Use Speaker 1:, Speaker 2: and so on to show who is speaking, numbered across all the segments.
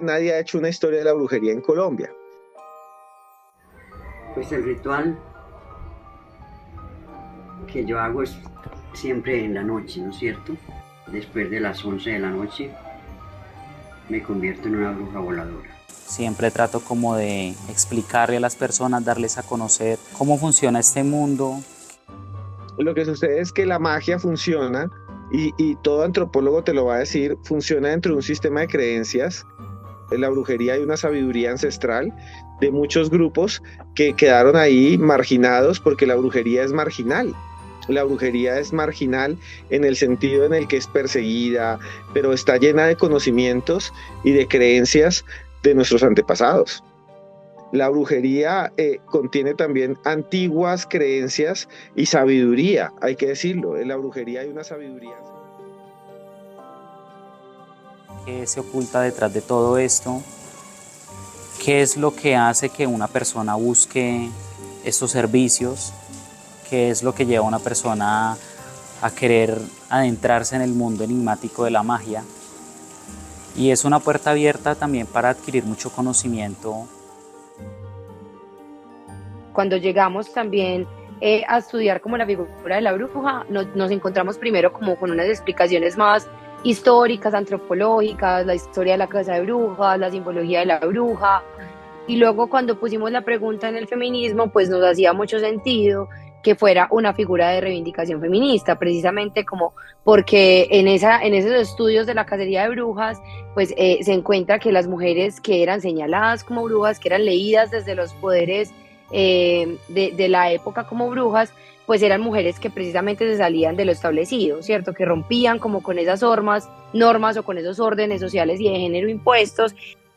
Speaker 1: Nadie ha hecho una historia de la brujería en Colombia.
Speaker 2: Pues el ritual que yo hago es siempre en la noche, ¿no es cierto? Después de las 11 de la noche me convierto en una bruja voladora.
Speaker 3: Siempre trato como de explicarle a las personas, darles a conocer cómo funciona este mundo.
Speaker 1: Lo que sucede es que la magia funciona, y todo antropólogo te lo va a decir, funciona dentro de un sistema de creencias. En la brujería hay una sabiduría ancestral de muchos grupos que quedaron ahí marginados porque la brujería es marginal. La brujería es marginal en el sentido en el que es perseguida, pero está llena de conocimientos y de creencias de nuestros antepasados. La brujería contiene también antiguas creencias y sabiduría, hay que decirlo. En la brujería hay una sabiduría.
Speaker 3: ¿Qué se oculta detrás de todo esto? ¿Qué es lo que hace que una persona busque estos servicios? ¿Qué es lo que lleva a una persona a querer adentrarse en el mundo enigmático de la magia? Y es una puerta abierta también para adquirir mucho conocimiento.
Speaker 4: Cuando llegamos también a estudiar como la figura de la bruja, nos encontramos primero como con unas explicaciones más históricas, antropológicas, la historia de la casa de brujas, la simbología de la bruja. Y luego cuando pusimos la pregunta en el feminismo, pues nos hacía mucho sentido que fuera una figura de reivindicación feminista, precisamente como porque en esos estudios de la cacería de brujas, pues se encuentra que las mujeres que eran señaladas como brujas, que eran leídas desde los poderes de la época como brujas, pues eran mujeres que precisamente se salían de lo establecido, ¿cierto? Que rompían como con esas normas o con esos órdenes sociales y de género impuestos.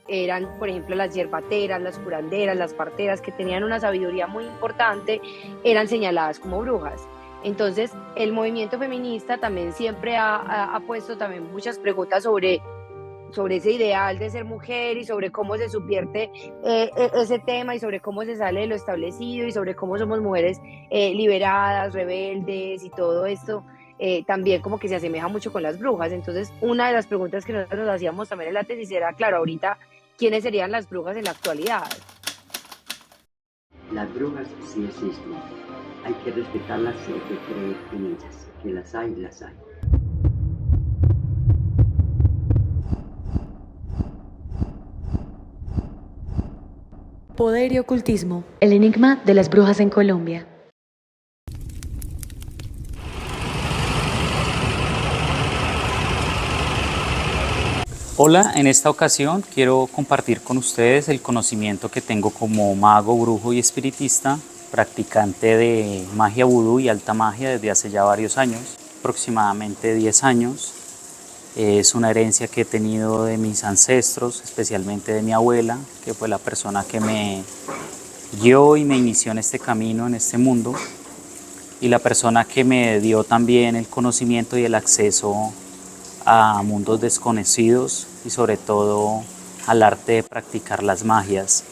Speaker 4: Eran, por ejemplo, las yerbateras, las curanderas, las parteras, que tenían una sabiduría muy importante, eran señaladas como brujas. Entonces, el movimiento feminista también siempre ha puesto también muchas preguntas sobre ese ideal de ser mujer y sobre cómo se subvierte ese tema y sobre cómo se sale de lo establecido y sobre cómo somos mujeres liberadas, rebeldes y todo esto. También como que se asemeja mucho con las brujas. Entonces, una de las preguntas que nosotros nos hacíamos también en la tesis era, claro, ahorita, ¿quiénes serían las brujas en la actualidad?
Speaker 2: Las brujas sí existen, hay que respetarlas y hay que creer en ellas, que las hay, las hay.
Speaker 5: Poder y ocultismo, el enigma de las brujas en Colombia.
Speaker 3: Hola, en esta ocasión quiero compartir con ustedes el conocimiento que tengo como mago, brujo y espiritista, practicante de magia vudú y alta magia desde hace ya varios años, aproximadamente 10 años. Es una herencia que he tenido de mis ancestros, especialmente de mi abuela, que fue la persona que me guió y me inició en este camino, en este mundo, y la persona que me dio también el conocimiento y el acceso a mundos desconocidos y sobre todo al arte de practicar las magias.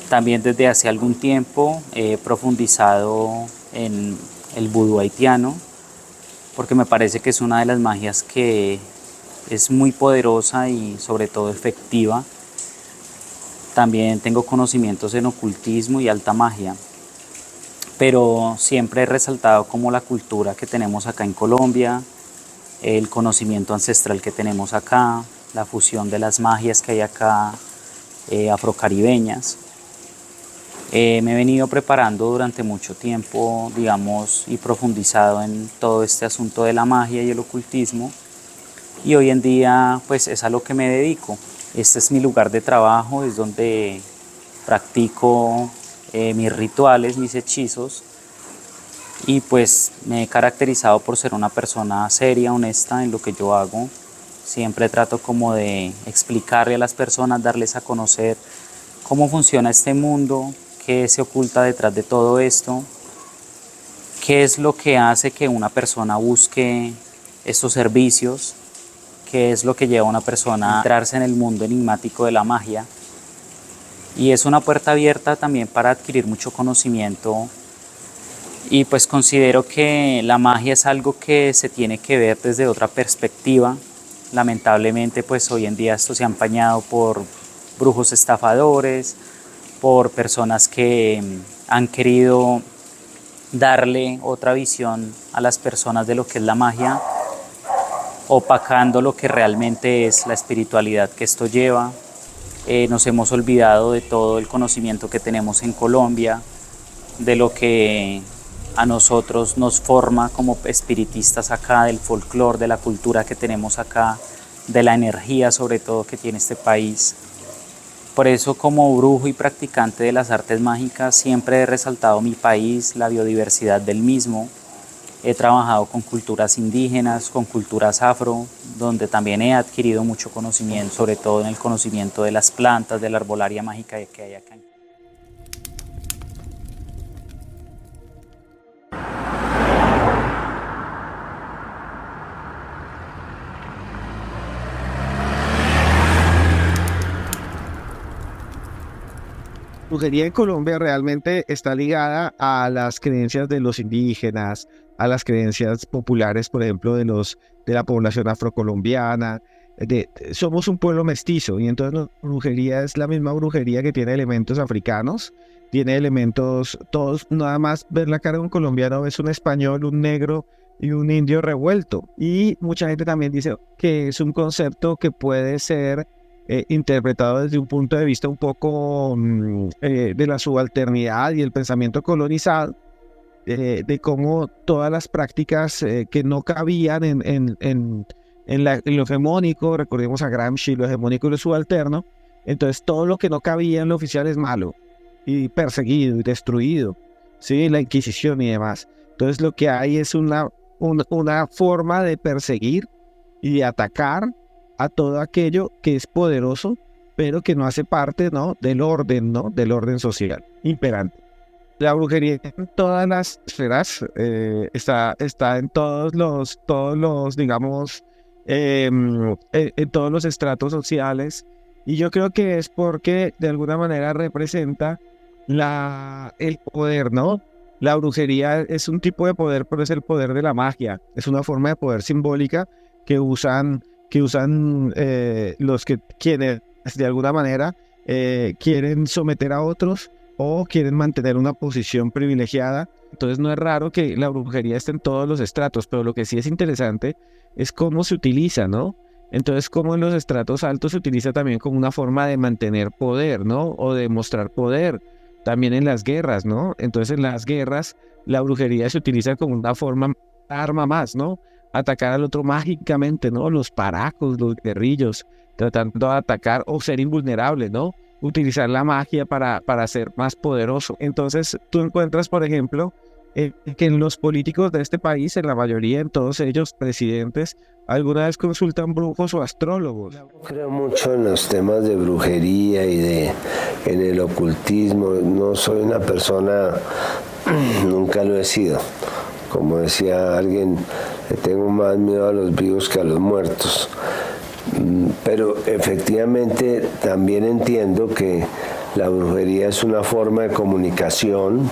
Speaker 3: También desde hace algún tiempo he profundizado en el vudú haitiano, porque me parece que es una de las magias que es muy poderosa y sobre todo efectiva. También tengo conocimientos en ocultismo y alta magia, pero siempre he resaltado como la cultura que tenemos acá en Colombia, el conocimiento ancestral que tenemos acá, la fusión de las magias que hay acá, afrocaribeñas. Me he venido preparando durante mucho tiempo, digamos, y profundizado en todo este asunto de la magia y el ocultismo, y hoy en día pues es a lo que me dedico. Este es mi lugar de trabajo, es donde practico mis rituales, mis hechizos, y pues me he caracterizado por ser una persona seria, honesta en lo que yo hago. Siempre trato como de explicarle a las personas, darles a conocer cómo funciona este mundo, qué se oculta detrás de todo esto, qué es lo que hace que una persona busque estos servicios, qué es lo que lleva a una persona a entrarse en el mundo enigmático de la magia. Y es una puerta abierta también para adquirir mucho conocimiento, y pues considero que la magia es algo que se tiene que ver desde otra perspectiva, Lamentablemente, pues hoy en día esto se ha empañado por brujos estafadores, por personas que han querido darle otra visión a las personas de lo que es la magia, opacando lo que realmente es la espiritualidad que esto lleva. Nos hemos olvidado de todo el conocimiento que tenemos en Colombia, de lo que a nosotros nos forma como espiritistas acá, del folclore, de la cultura que tenemos acá, de la energía sobre todo que tiene este país. Por eso, como brujo y practicante de las artes mágicas, siempre he resaltado mi país, la biodiversidad del mismo. He trabajado con culturas indígenas, con culturas afro, donde también he adquirido mucho conocimiento, sobre todo en el conocimiento de las plantas, de la arbolaria mágica que hay acá.
Speaker 1: Brujería en Colombia realmente está ligada a las creencias de los indígenas, a las creencias populares, por ejemplo, de la población afrocolombiana. Somos un pueblo mestizo y entonces la brujería es la misma brujería que tiene elementos africanos, tiene elementos, todos, nada más ver la cara de un colombiano es un español, un negro y un indio revuelto. Y mucha gente también dice que es un concepto que puede ser interpretado desde un punto de vista un poco de la subalternidad y el pensamiento colonizado, de cómo todas las prácticas que no cabían en lo hegemónico, recordemos a Gramsci, lo hegemónico y lo subalterno, entonces todo lo que no cabía en lo oficial es malo, y perseguido y destruido, ¿sí? La Inquisición y demás. Entonces lo que hay es una forma de perseguir y de atacar a todo aquello que es poderoso, pero que no hace parte, ¿no?, del orden, ¿no?, del orden social imperante. La brujería en todas las esferas, está en todos los digamos, en todos los estratos sociales, y yo creo que es porque de alguna manera representa el poder, ¿no? La brujería es un tipo de poder, pero es el poder de la magia, es una forma de poder simbólica que usan quienes de alguna manera quieren someter a otros o quieren mantener una posición privilegiada. Entonces no es raro que la brujería esté en todos los estratos, pero lo que sí es interesante es cómo se utiliza, ¿no? Entonces, cómo en los estratos altos se utiliza también como una forma de mantener poder, ¿no? O de mostrar poder. También en las guerras, ¿no? Entonces, en las guerras, la brujería se utiliza como una arma más, ¿no? Atacar al otro mágicamente, ¿no? Los paracos, los guerrillos, tratando de atacar o ser invulnerable, ¿no? Utilizar la magia para ser más poderoso. Entonces, tú encuentras, por ejemplo, que en los políticos de este país, en la mayoría, en todos ellos, presidentes, alguna vez consultan brujos o astrólogos.
Speaker 6: Creo mucho en los temas de brujería y en el ocultismo. No soy una persona, nunca lo he sido. Como decía alguien, le tengo más miedo a los vivos que a los muertos. Pero efectivamente también entiendo que la brujería es una forma de comunicación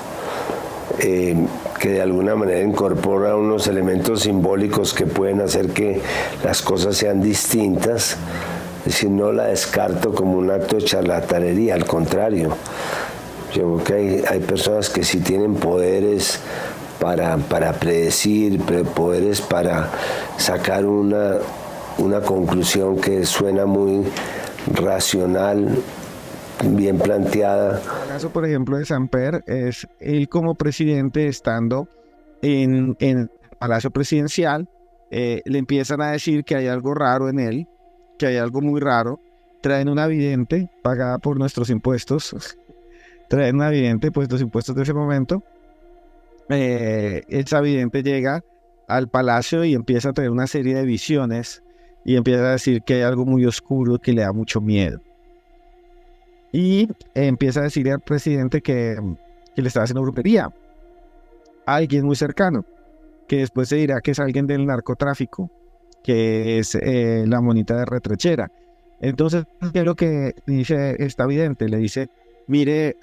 Speaker 6: que de alguna manera incorpora unos elementos simbólicos que pueden hacer que las cosas sean distintas. Es decir, no la descarto como un acto de charlatanería, al contrario. Yo creo que hay personas que sí tienen poderes para predecir, poderes para sacar una conclusión que suena muy racional, bien planteada.
Speaker 1: El caso, por ejemplo, de Samper es él como presidente estando en el Palacio Presidencial, le empiezan a decir que hay algo raro en él, que hay algo muy raro, traen una vidente pagada por nuestros impuestos, traen una vidente, pues los impuestos de ese momento, esa vidente llega al palacio y empieza a tener una serie de visiones y empieza a decir que hay algo muy oscuro que le da mucho miedo. Y empieza a decirle al presidente que le estaba haciendo brujería a alguien muy cercano, que después se dirá que es alguien del narcotráfico, que es la monita de Retrechera. Entonces, ¿qué es lo que dice esta vidente? Le dice, mire,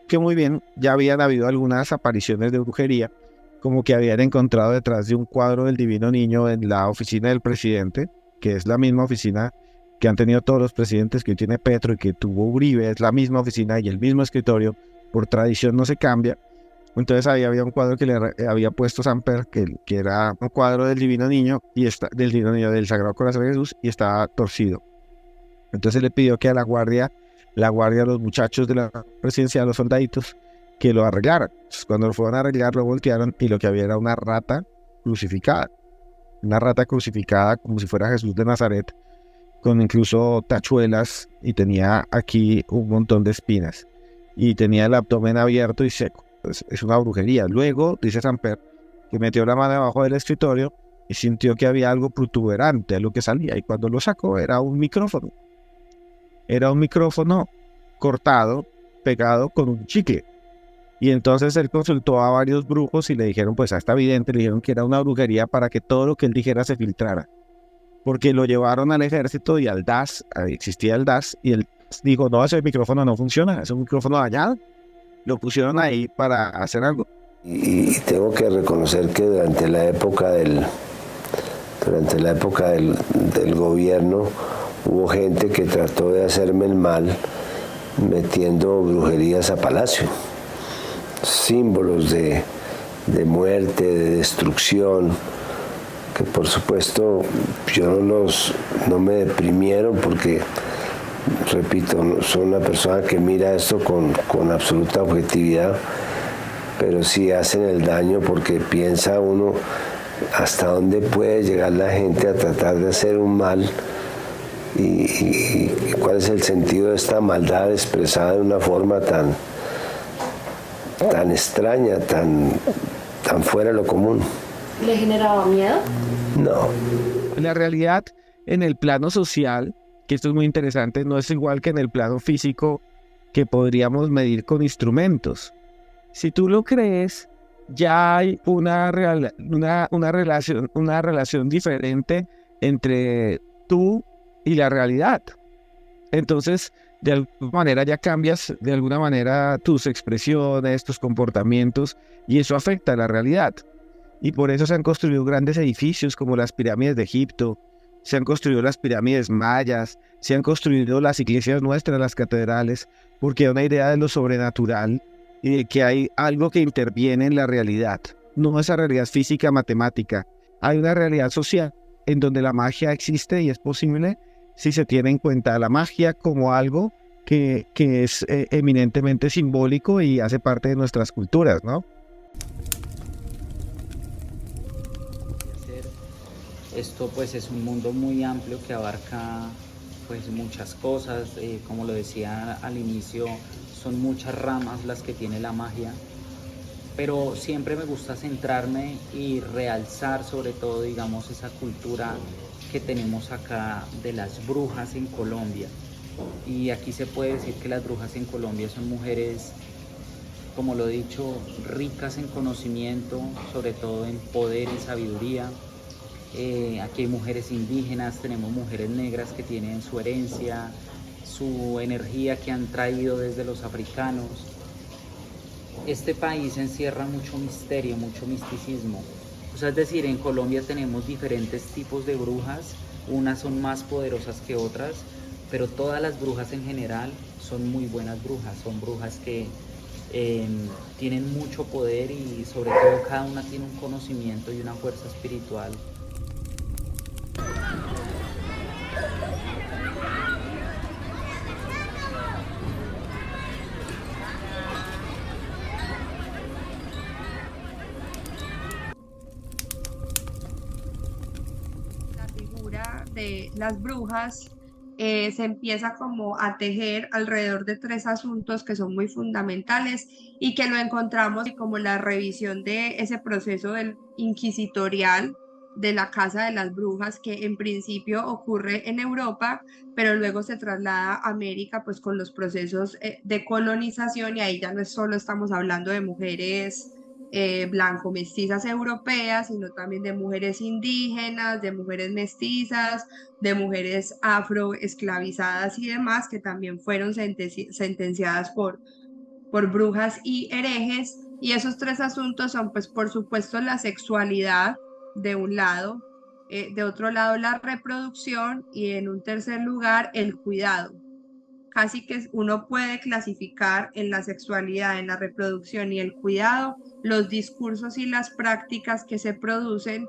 Speaker 1: que muy bien, ya habían habido algunas apariciones de brujería, como que habían encontrado detrás de un cuadro del Divino Niño en la oficina del presidente que es la misma oficina que han tenido todos los presidentes, que tiene Petro y que tuvo Uribe, es la misma oficina y el mismo escritorio, por tradición no se cambia. Entonces ahí había un cuadro que le había puesto Samper, que era un cuadro del Divino Niño, del Sagrado Corazón de Jesús, y estaba torcido. Entonces le pidió que a la guardia, los muchachos de la presidencia, los soldaditos, que lo arreglaran. Entonces, cuando lo fueron a arreglar, lo voltearon y lo que había era una rata crucificada como si fuera Jesús de Nazaret, con incluso tachuelas, y tenía aquí un montón de espinas y tenía el abdomen abierto y seco. Pues es una brujería. Luego dice Samper que metió la mano debajo del escritorio y sintió que había algo protuberante, algo que salía, y cuando lo sacó era un micrófono cortado, pegado con un chicle. Y entonces él consultó a varios brujos y le dijeron, pues está evidente, le dijeron que era una brujería para que todo lo que él dijera se filtrara, porque lo llevaron al ejército y al DAS, existía el DAS, y él dijo, no, ese micrófono no funciona, es un micrófono dañado, lo pusieron ahí para hacer algo.
Speaker 6: Y tengo que reconocer que durante la época del gobierno hubo gente que trató de hacerme el mal metiendo brujerías a palacio, símbolos de muerte, de destrucción, que por supuesto no me deprimieron porque, repito, soy una persona que mira esto con absoluta objetividad, pero sí hacen el daño porque piensa uno hasta dónde puede llegar la gente a tratar de hacer un mal y cuál es el sentido de esta maldad expresada de una forma tan extraña, tan fuera de lo común.
Speaker 5: ¿Le generaba miedo?
Speaker 6: No.
Speaker 1: La realidad en el plano social, que esto es muy interesante, no es igual que en el plano físico, que podríamos medir con instrumentos. Si tú lo crees, ya hay una relación diferente entre tú y la realidad. Entonces, de alguna manera ya cambias de alguna manera tus expresiones, tus comportamientos, y eso afecta a la realidad. Y por eso se han construido grandes edificios como las pirámides de Egipto, se han construido las pirámides mayas, se han construido las iglesias nuestras, las catedrales, porque hay una idea de lo sobrenatural y de que hay algo que interviene en la realidad. No esa realidad física, matemática. Hay una realidad social en donde la magia existe y es posible si se tiene en cuenta la magia como algo que es eminentemente simbólico y hace parte de nuestras culturas, ¿no?
Speaker 3: Esto pues es un mundo muy amplio que abarca pues muchas cosas, como lo decía al inicio, son muchas ramas las que tiene la magia, pero siempre me gusta centrarme y realzar sobre todo, digamos, esa cultura que tenemos acá de las brujas en Colombia. Y aquí se puede decir que las brujas en Colombia son mujeres, como lo he dicho, ricas en conocimiento, sobre todo en poder y sabiduría. Aquí hay mujeres indígenas, tenemos mujeres negras que tienen su herencia, su energía que han traído desde los africanos. Este país encierra mucho misterio, mucho misticismo. O sea, es decir, en Colombia tenemos diferentes tipos de brujas, unas son más poderosas que otras, pero todas las brujas en general son muy buenas brujas, son brujas que tienen mucho poder y sobre todo cada una tiene un conocimiento y una fuerza espiritual.
Speaker 7: La figura de las brujas se empieza como a tejer alrededor de tres asuntos que son muy fundamentales y que lo encontramos como la revisión de ese proceso del inquisitorial de la Casa de las Brujas, que en principio ocurre en Europa, pero luego se traslada a América pues con los procesos de colonización, y ahí ya no solo estamos hablando de mujeres blanco-mestizas europeas, sino también de mujeres indígenas, de mujeres mestizas, de mujeres afroesclavizadas y demás, que también fueron sentenciadas por brujas y herejes. Y esos tres asuntos son, pues, por supuesto, la sexualidad de un lado, de otro lado la reproducción y en un tercer lugar el cuidado. Casi que uno puede clasificar en la sexualidad, en la reproducción y el cuidado los discursos y las prácticas que se producen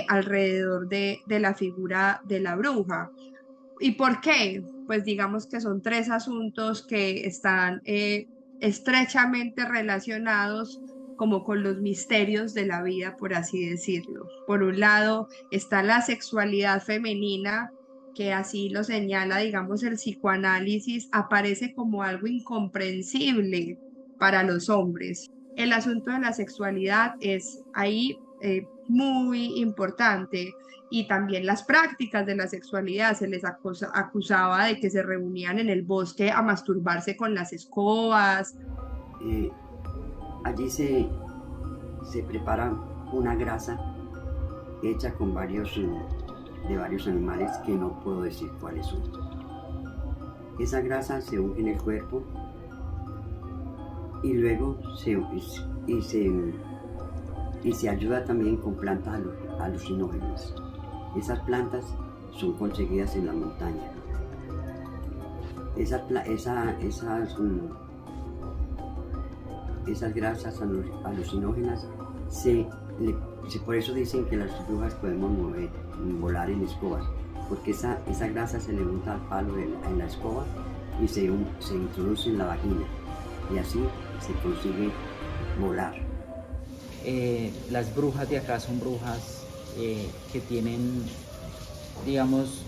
Speaker 7: alrededor de la figura de la bruja. ¿Y por qué? Pues digamos que son tres asuntos que están estrechamente relacionados como con los misterios de la vida, por así decirlo. Por un lado está la sexualidad femenina, que así lo señala, digamos, el psicoanálisis, aparece como algo incomprensible para los hombres. El asunto de la sexualidad es ahí muy importante, y también las prácticas de la sexualidad. Se les acusaba de que se reunían en el bosque a masturbarse con las escobas.
Speaker 2: Allí se prepara una grasa hecha con de varios animales que no puedo decir cuáles son. Esa grasa se unge en el cuerpo y luego se ayuda también con plantas alucinógenas. Esas plantas son conseguidas en la montaña. Esas grasas alucinógenas por eso dicen que las brujas podemos volar en escobas, porque esa grasa se le unta al palo en la escoba y se introduce en la vagina, y así se consigue volar.
Speaker 3: Las brujas de acá son brujas que tienen, digamos,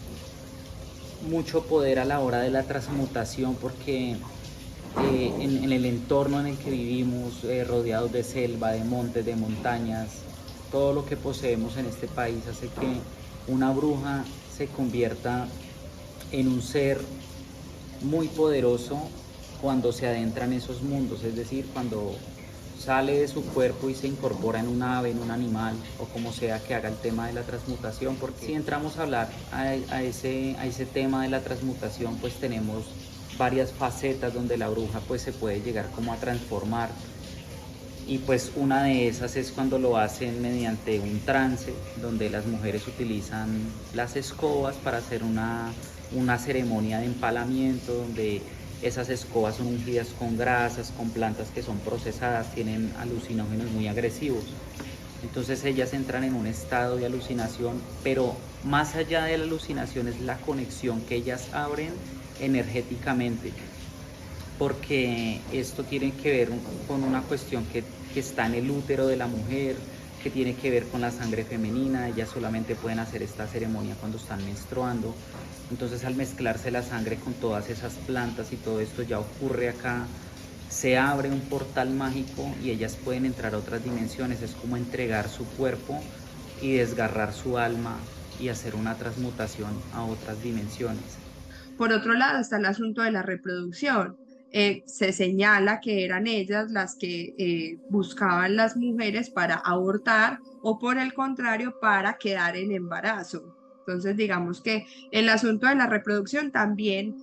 Speaker 3: mucho poder a la hora de la transmutación, porque en el entorno en el que vivimos, rodeados de selva, de montes, de montañas, todo lo que poseemos en este país hace que una bruja se convierta en un ser muy poderoso cuando se adentra en esos mundos, es decir, cuando sale de su cuerpo y se incorpora en un ave, en un animal, o como sea que haga el tema de la transmutación, porque si entramos a hablar a ese tema de la transmutación, pues tenemos varias facetas donde la bruja pues se puede llegar como a transformar, y pues una de esas es cuando lo hacen mediante un trance, donde las mujeres utilizan las escobas para hacer una ceremonia de empalamiento, donde esas escobas son ungidas con grasas, con plantas que son procesadas, tienen alucinógenos muy agresivos. Entonces ellas entran en un estado de alucinación, pero más allá de la alucinación es la conexión que ellas abren energéticamente, porque esto tiene que ver con una cuestión que está en el útero de la mujer, que tiene que ver con la sangre femenina. Ellas solamente pueden hacer esta ceremonia cuando están menstruando. Entonces, al mezclarse la sangre con todas esas plantas y todo esto ya ocurre acá, se abre un portal mágico y ellas pueden entrar a otras dimensiones. Es como entregar su cuerpo y desgarrar su alma y hacer una transmutación a otras dimensiones.
Speaker 7: Por otro lado está el asunto de la reproducción. Se señala que eran ellas las que buscaban las mujeres para abortar, o por el contrario para quedar en embarazo. Entonces digamos que el asunto de la reproducción también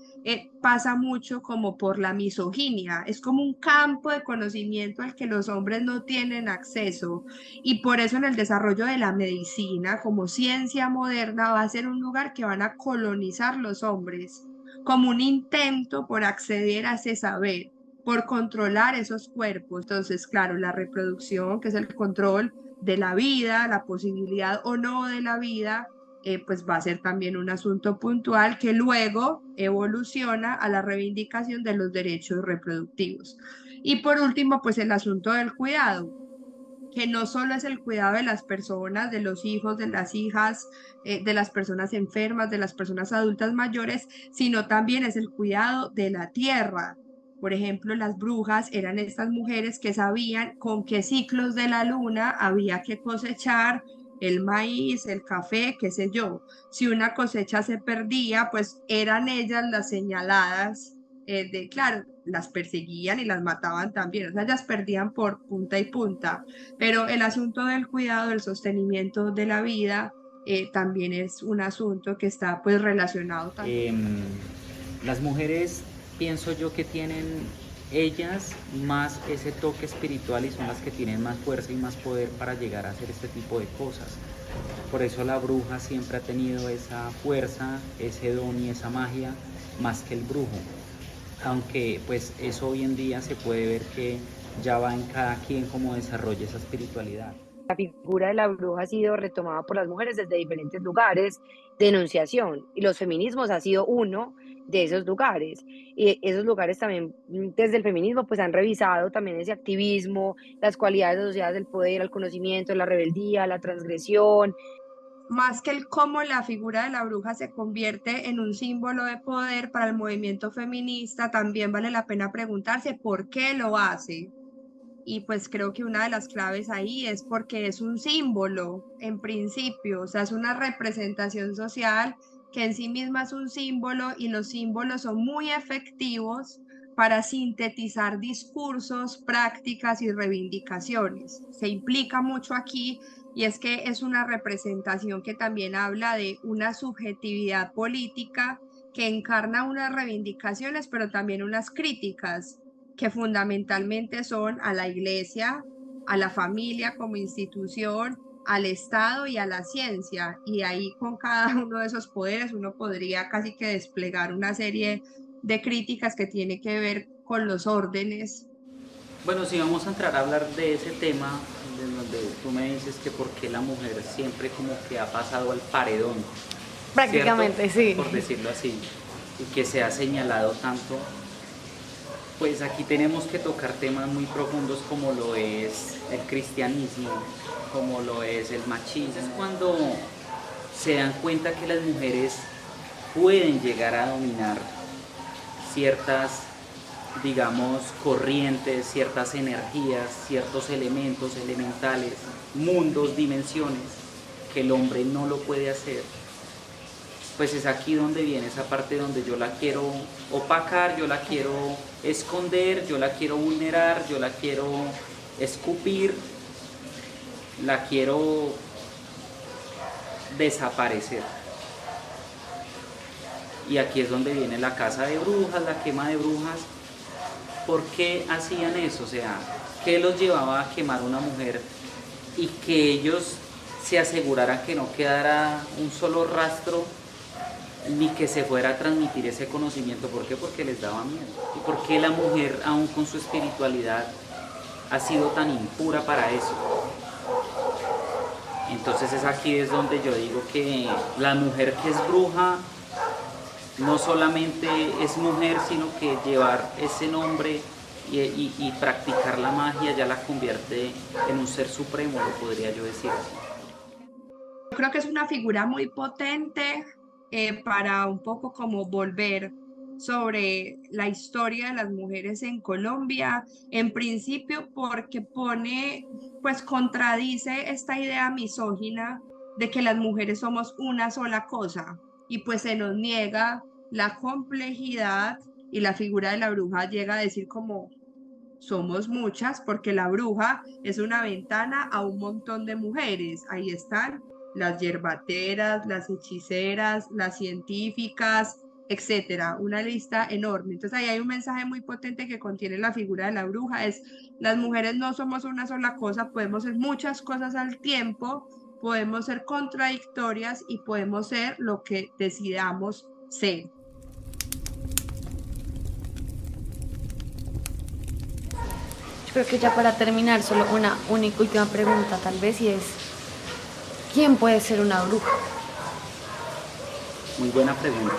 Speaker 7: pasa mucho como por la misoginia. Es como un campo de conocimiento al que los hombres no tienen acceso, y por eso en el desarrollo de la medicina como ciencia moderna va a ser un lugar que van a colonizar los hombres, como un intento por acceder a ese saber, por controlar esos cuerpos. Entonces, claro, la reproducción, que es el control de la vida, la posibilidad o no de la vida, pues va a ser también un asunto puntual que luego evoluciona a la reivindicación de los derechos reproductivos. Y por último, pues el asunto del cuidado, que no solo es el cuidado de las personas, de los hijos, de las hijas, de las personas enfermas, de las personas adultas mayores, sino también es el cuidado de la tierra. Por ejemplo, las brujas eran estas mujeres que sabían con qué ciclos de la luna había que cosechar el maíz, el café, qué sé yo. Si una cosecha se perdía, pues eran ellas las señaladas claro, las perseguían y las mataban también, o sea, ellas perdían por punta y punta, pero el asunto del cuidado, del sostenimiento de la vida, también es un asunto que está pues relacionado también.
Speaker 3: Las mujeres, pienso yo que tienen ellas más ese toque espiritual y son las que tienen más fuerza y más poder para llegar a hacer este tipo de cosas. Por eso la bruja siempre ha tenido esa fuerza, ese don y esa magia más que el brujo. Aunque pues eso hoy en día se puede ver que ya va en cada quien cómo desarrolla esa espiritualidad.
Speaker 4: La figura de la bruja ha sido retomada por las mujeres desde diferentes lugares de enunciación y los feminismos ha sido uno de esos lugares. Y esos lugares también desde el feminismo pues han revisado también ese activismo, las cualidades asociadas al poder, al conocimiento, la rebeldía, la transgresión.
Speaker 7: Más que el cómo la figura de la bruja se convierte en un símbolo de poder para el movimiento feminista, también vale la pena preguntarse por qué lo hace. Y pues creo que una de las claves ahí es porque es un símbolo en principio, o sea, es una representación social que en sí misma es un símbolo y los símbolos son muy efectivos para sintetizar discursos, prácticas y reivindicaciones. Se implica mucho aquí y es que es una representación que también habla de una subjetividad política que encarna unas reivindicaciones, pero también unas críticas que fundamentalmente son a la iglesia, a la familia como institución, al Estado y a la ciencia. Y ahí con cada uno de esos poderes uno podría casi que desplegar una serie de críticas que tiene que ver con los órdenes.
Speaker 3: Bueno, si vamos a entrar a hablar de ese tema, de donde tú me dices que por qué la mujer siempre como que ha pasado al paredón.
Speaker 5: Prácticamente,
Speaker 3: ¿cierto?
Speaker 5: sí.
Speaker 3: Por decirlo así, y que se ha señalado tanto, pues aquí tenemos que tocar temas muy profundos como lo es el cristianismo, como lo es el machismo. Es cuando se dan cuenta que las mujeres pueden llegar a dominar ciertas, digamos, corrientes, ciertas energías, ciertos elementos elementales, mundos, dimensiones, que el hombre no lo puede hacer. Pues es aquí donde viene esa parte donde yo la quiero opacar, yo la quiero esconder, yo la quiero vulnerar, yo la quiero escupir, la quiero desaparecer. Y aquí es donde viene la caza de brujas, la quema de brujas. ¿Por qué hacían eso? O sea, ¿qué los llevaba a quemar una mujer y que ellos se aseguraran que no quedara un solo rastro ni que se fuera a transmitir ese conocimiento? ¿Por qué? Porque les daba miedo. ¿Y por qué la mujer, aún con su espiritualidad, ha sido tan impura para eso? Entonces es aquí es donde yo digo que la mujer que es bruja no solamente es mujer, sino que llevar ese nombre y practicar la magia ya la convierte en un ser supremo, lo podría yo decir así.
Speaker 7: Yo creo que es una figura muy potente para un poco como volver sobre la historia de las mujeres en Colombia, en principio porque pone, pues contradice esta idea misógina de que las mujeres somos una sola cosa y pues se nos niega la complejidad y la figura de la bruja llega a decir como somos muchas porque la bruja es una ventana a un montón de mujeres. Ahí están las yerbateras, las hechiceras, las científicas, etcétera, una lista enorme. Entonces ahí hay un mensaje muy potente que contiene la figura de la bruja, es las mujeres no somos una sola cosa, podemos ser muchas cosas al tiempo, podemos ser contradictorias y podemos ser lo que decidamos ser.
Speaker 5: Yo creo que ya para terminar, solo una única última pregunta tal vez, y es, ¿quién puede ser una bruja?
Speaker 3: Muy buena pregunta.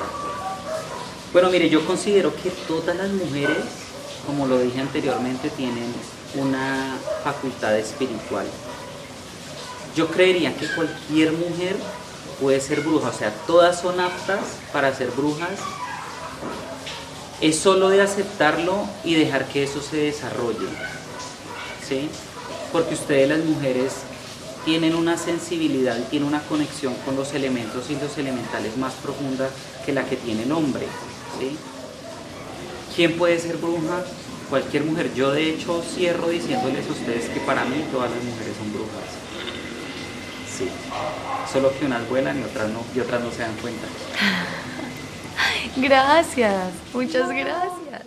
Speaker 3: Bueno, mire, yo considero que todas las mujeres, como lo dije anteriormente, tienen una facultad espiritual. Yo creería que cualquier mujer puede ser bruja, o sea, todas son aptas para ser brujas. Es solo de aceptarlo y dejar que eso se desarrolle, ¿sí? Porque ustedes las mujeres tienen una sensibilidad y tienen una conexión con los elementos y los elementales más profunda que la que tiene el hombre, ¿sí? ¿Quién puede ser bruja? Cualquier mujer. Yo de hecho cierro diciéndoles a ustedes que para mí todas las mujeres son brujas. Sí. Solo que unas vuelan y otras no se dan cuenta.
Speaker 5: Gracias, muchas gracias.